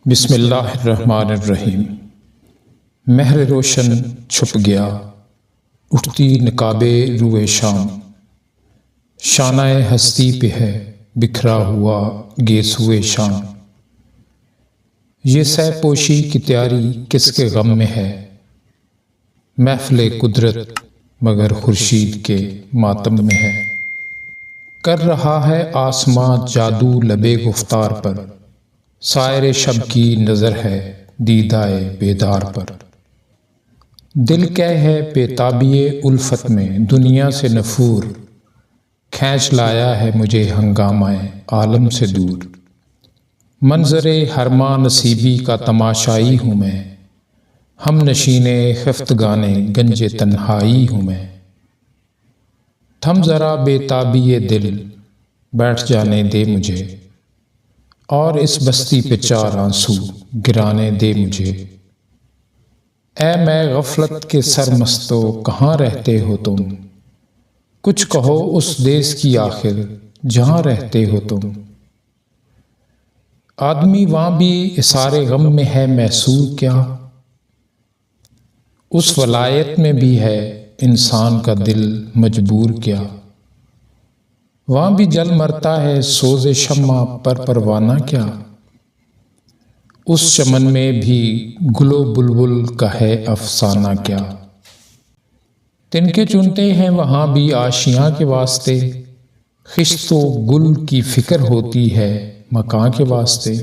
بسم اللہ الرحمن الرحیم۔ مہر روشن چھپ گیا، اٹھتی نقاب روئے شام، شانہ ہستی پہ ہے بکھرا ہوا گیسوئے شام۔ یہ سہ پوشی کی تیاری کس کے غم میں ہے، محفل قدرت مگر خورشید کے ماتم میں ہے۔ کر رہا ہے آسماں جادو لبے گفتار پر، سائر شب کی نظر ہے دیدائے بیدار پر۔ دل کہہ ہے بےتابی الفت میں دنیا سے نفور، کھینچ لایا ہے مجھے ہنگامہ عالم سے دور۔ منظر ہرما نصیبی کا تماشائی ہوں میں، ہم نشین خفتگان گنج تنہائی ہوں میں۔ تھم ذرا بےتابی دل، بیٹھ جانے دے مجھے، اور اس بستی پہ چار آنسو گرانے دے مجھے۔ اے میں غفلت کے سرمستو کہاں رہتے ہو تم، کچھ کہو اس دیس کی آخر جہاں رہتے ہو تم۔ آدمی وہاں بھی اثار غم میں ہے محصور کیا، اس ولایت میں بھی ہے انسان کا دل مجبور کیا۔ وہاں بھی جل مرتا ہے سوز شمع پر پروانہ کیا، اس چمن میں بھی گل و بلبل کا ہے افسانہ کیا۔ تنکے چنتے ہیں وہاں بھی آشیاں کے واسطے، خشت و گل کی فکر ہوتی ہے مکاں کے واسطے۔